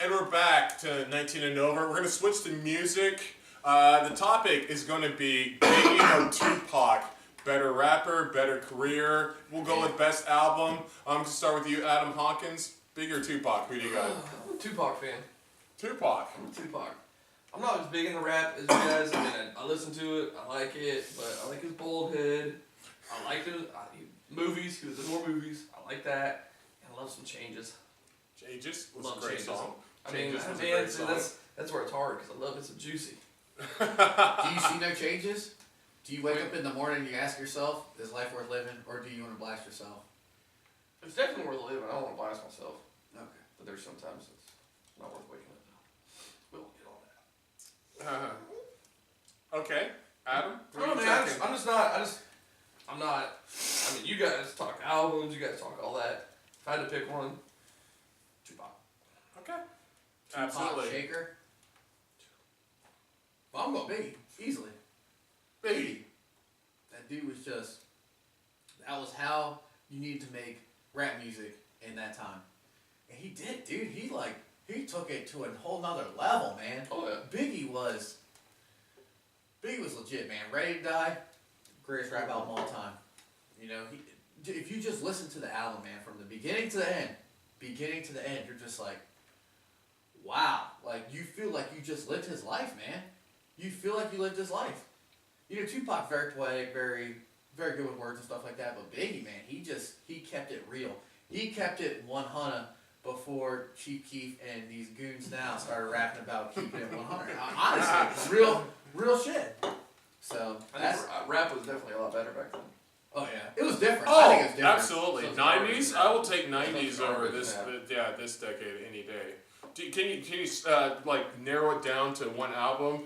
And we're back to 19 and over. We're going to switch to music. The topic is going to be Biggie or Tupac. Better rapper, better career. We'll go with best album. I'm going to start with you, Adam Hawkins. Biggie or Tupac? Who do you got? I'm a Tupac fan. Tupac. I'm a Tupac. I'm not as big into rap as you guys. I mean, I listen to it. I like it, but I like his bald head. I like his movies. He was in more movies. I like that. And I love some Changes. Changes was Love a great Changes. song. I mean, Changes was a man, great see, song. that's where it's hard because I love it so juicy. Do you see no changes? Do you wake up in the morning and you ask yourself, is life worth living, or do you want to blast yourself? It's definitely worth living. I don't want to blast myself. Okay. But there's sometimes it's not worth waking up though. We'll get on that. Okay. Adam? I don't know, man. I'm not. I mean, you guys talk albums. You guys talk all that. If I had to pick one, Tupac. Okay. Tupac Absolutely. Shaker. Well, I'm going Biggie, easily. Biggie. That dude was just, that was how you needed to make rap music in that time. And he did, dude. He took it to a whole nother level, man. Oh yeah. Biggie was legit, man. Ready to Die, greatest rap album of all time. You know, if you just listen to the album, man, from the beginning to the end, you're just like, wow. Like, you feel like you just lived his life, man. You feel like you lived his life. You know, Tupac, very poetic, very, very good with words and stuff like that. But Biggie, man, he kept it real. He kept it 100 before Chief Keef and these goons now started rapping about keeping it 100. Honestly, real shit. So, I think rap was definitely a lot better back then. oh yeah, it was different. Oh, I think it was different. absolutely. So it's 90s? hard. I will take 90s It's hard over to this. have. This decade any day. Can you like narrow it down to one album?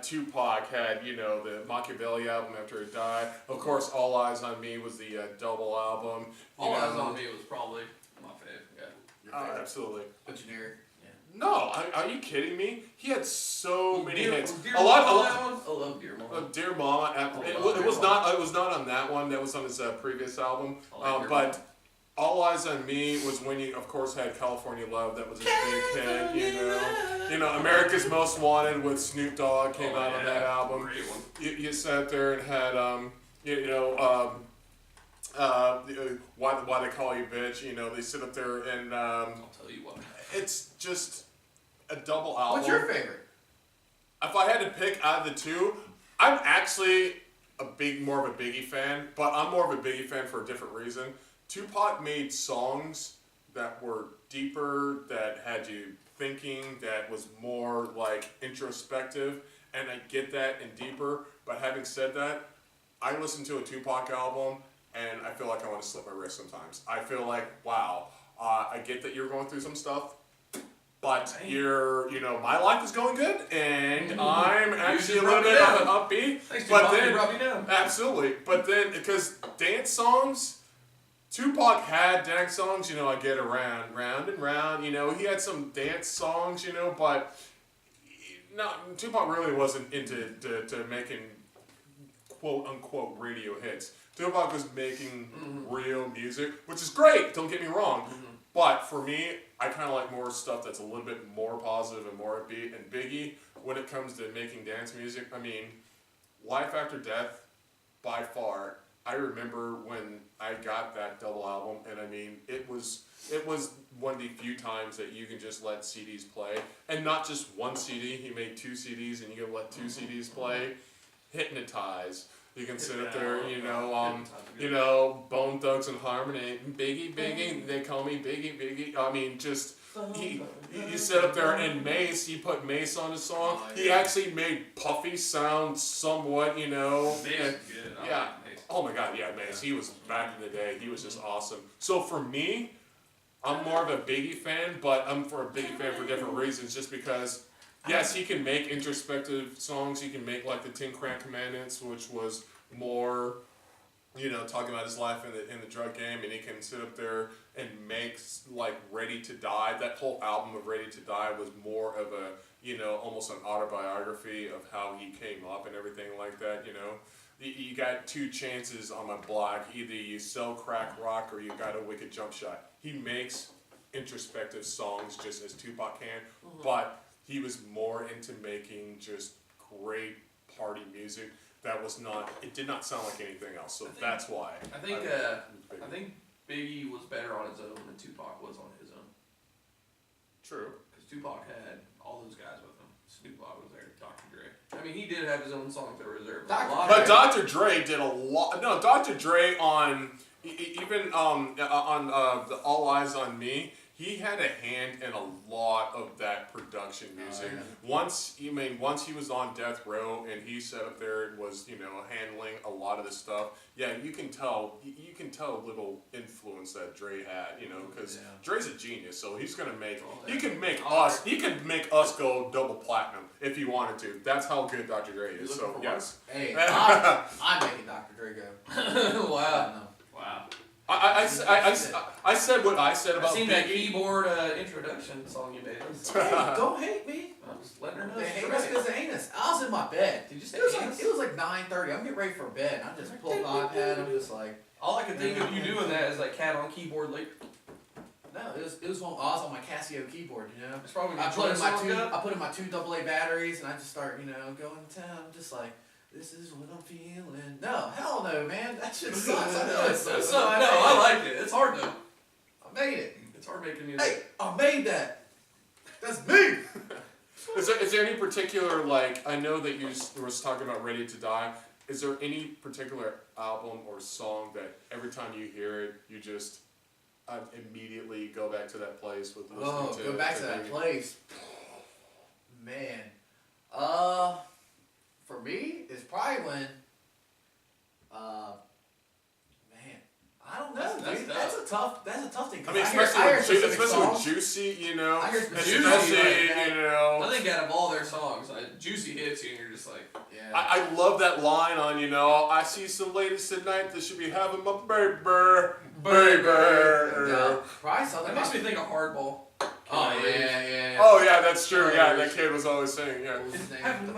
Tupac had the Machiavelli album after he died. Of course, All Eyes on Me was the double album. All Eyes on Me was probably my favorite. Yeah. Absolutely. But generic. Yeah. No, are you kidding me? He had so many hits. Dear A lot. Mama, I love Dear Mama. Dear Mama. It was not on that one. That was on his previous album. I like Dear But Mama. All Eyes on Me was when you, of course, had California Love. That was a big hit. You know, America's Most Wanted with Snoop Dogg came out on that album. Great one. You sat there and had why they call you bitch. You know, they sit up there and I'll tell you what. it's just a double album. What's your favorite? If I had to pick out of the two, I'm actually more of a Biggie fan, but I'm more of a Biggie fan for a different reason. Tupac made songs that were deeper, that had you thinking, that was more like introspective, and I get that and deeper. But having said that, I listen to a Tupac album and I feel like I want to slip my wrist sometimes. I feel like, wow, I get that you're going through some stuff, but my life is going good, and I'm actually a little bit upbeat. Thanks, But Tupac, then, you brought me down. absolutely. But then, because dance songs, Tupac had dance songs. I get around, round and round. He had some dance songs. But no, Tupac really wasn't into to making quote unquote radio hits. Tupac was making real music, which is great. Don't get me wrong. But for me, I kind of like more stuff that's a little bit more positive and more upbeat. And Biggie, when it comes to making dance music, I mean, Life After Death, by far. I remember when I got that double album, and I mean, it was one of the few times that you can just let CDs play, and not just one CD. He made 2 CDs, and you can let 2 CDs play. Hypnotize. You can sit up there, Bone Thugs and Harmony, Biggie, they call me Biggie. I mean, just you sit up there and Mace. He put Mace on his song. He actually made Puffy sound somewhat, Mace is good. I Yeah. like Mace. Oh my God, yeah, Mace. He was back in the day. He was just awesome. So for me, I'm more of a Biggie fan, but I'm for a Biggie fan for different reasons. Just because, yes, he can make introspective songs. He can make like the Ten Commandments, which was more, talking about his life in the drug game, and he can sit up there and make like Ready to Die. That whole album of Ready to Die was more of a, almost an autobiography of how he came up and everything like that. You got 2 chances on my block. Either you sell crack rock or you got a wicked jump shot. He makes introspective songs just as Tupac can, but he was more into making just great party music that was not, it did not sound like anything else, so that's why. I think Biggie was better on his own than Tupac was on his own. True. Because Tupac had all those guys with him. Snoop Dogg was there, Dr. Dre. I mean, he did have his own songs that were reserved. But Dr. Dre did a lot. No, Dr. Dre on even on the All Eyes on Me. He had a hand in a lot of that production music. Once he was on death row and he sat up there and was handling a lot of this stuff. Yeah, you can tell a little influence that Dre had. Because Dre's a genius, so he's gonna make. He can make us go double platinum if he wanted to. That's how good Dr. Dre is. So yes. Hey, I'm making Dr. Dre go. Wow. I said what I said about I've seen Biggie. that keyboard introduction song you made. Hey, don't hate me. I'm just letting her know. They hate us because they hate us. I was in my bed. Did you say it was like 9:30. I'm getting ready for bed. I just pulled my iPad. I'm just like. All I can think of you doing that is like cat on keyboard like. No, it was when I was on my Casio keyboard. It's probably I put in my two AA batteries and I just start going to town. I'm just like. This is what I'm feeling. No, hell no, man. That shit sucks. I know it sucks. No, I like it. It's hard though. I made it. It's hard making music. Hey, I made that. That's me. Is there any particular, I know that you were talking about Ready to Die. Is there any particular album or song that every time you hear it, you just immediately go back to that place with listening to? Go back to that place. Man. For me, it's probably when, I don't know, dude. That's a tough thing. I mean, especially with Juicy, I hear Juicy, I think out of all their songs, Juicy hits you and you're just like, yeah. I love that line on, I see some ladies tonight that should be having my baby. Probably something. That makes me think of Hardball. Oh, yeah. Oh, yeah, that's true. Yeah, that kid was always saying, What was his name? The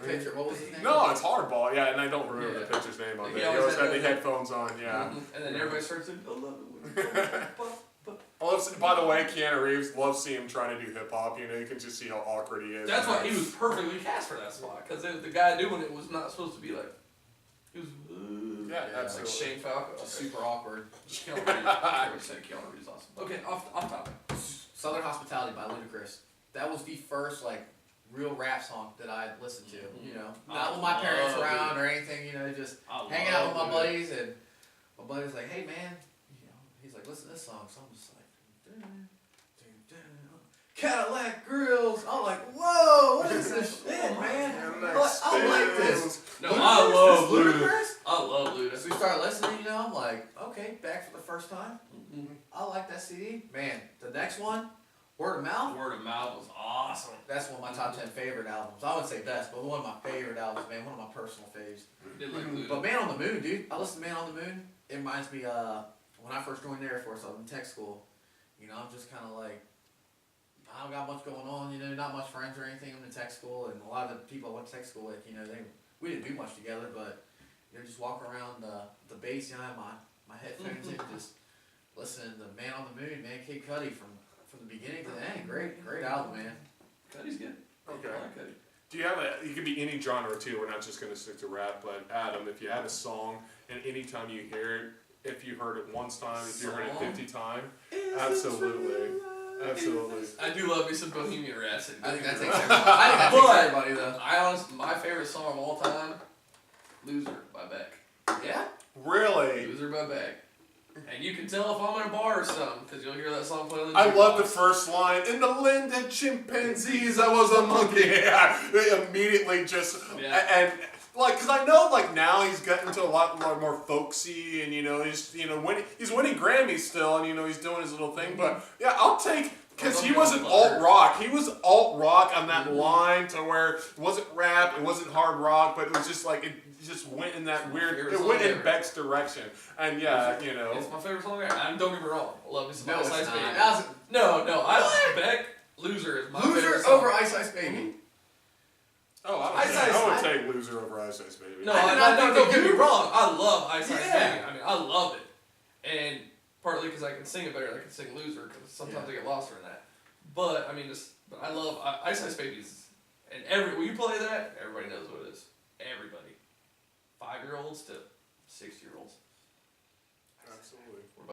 pitcher. What was his name? No, it's Hardball. Yeah, and I don't remember the pitcher's name on there. He always had the headphones on, yeah. And then everybody starts to By the way, Keanu Reeves, love seeing him trying to do hip hop. You can just see how awkward he is. That's why he was perfectly cast for that spot. Because the guy doing it was not supposed to be like, he was, absolutely. like Shane Falco. Just super awkward. Keanu Reeves. I would say Keanu Reeves is awesome. Okay, off topic. Southern Hospitality by Ludacris. That was the first real rap song that I listened to. Not with my parents around or anything. Just hanging out with my buddies, and my buddy was like, "Hey man," he's like, "Listen to this song." So I'm just like, Cadillac Grills. I'm like, "Whoa, what is this shit, man?" I like this. No, I love Ludacris. I love Ludacris. So we started listening. I'm like, okay, back for the first time. I like that CD. Man, the next one, Word of Mouth. Word of Mouth was awesome. That's one of my top 10 favorite albums. I wouldn't say best, but one of my favorite albums, man. One of my personal faves. But Man on the Moon, dude. I listened to Man on the Moon. It reminds me when I first joined the Air Force, I was in tech school. I'm just kind of like, I don't got much going on, not much friends or anything. I'm in tech school, and a lot of the people I went to tech school with, we didn't do much together, but, just walking around the base, I had my headphones in, just listening to Man on the Moon, man, Kid Cudi from the beginning to the end. Great album, man. Cudi's good. Okay. I like Cudi. Do you have it could be any genre too, we're not just going to stick to rap, but Adam, if you had a song, and anytime you hear it, if you heard it once time, if you heard it 50 times, absolutely. I do love me some Bohemian Rhapsody. I think that takes everybody though. My favorite song of all time, Loser by Beck. Yeah? Really? Loser by Beck. And you can tell if I'm in a bar or something, because you'll hear that song play. I love the first line. In the land of chimpanzees, I was a monkey. They immediately just... Yeah. And because I know now he's gotten into a lot more folksy, and he's winning Grammys still, and he's doing his little thing. But yeah, I'll take... Because he wasn't alt-rock. He was alt-rock on that line to where it wasn't rap, it wasn't hard rock, but it was just it just went in that weird, it went in Beck's direction. And yeah, It's my favorite song ever. And don't get me wrong, I love me some Ice Ice Baby. No, I Beck, Loser is my favorite song. Loser over Ice Ice Baby. Oh, I would take Loser over Ice Ice Baby. No, don't get me wrong. I love Ice Ice Baby. I mean, I love it. And partly because I can sing it better than I can sing Loser, because sometimes I get lost in that. But, I mean, but I love Ice Ice Babies. And when you play that, everybody knows what it is. Everybody. 5-year-olds to 6-year-olds. Absolutely.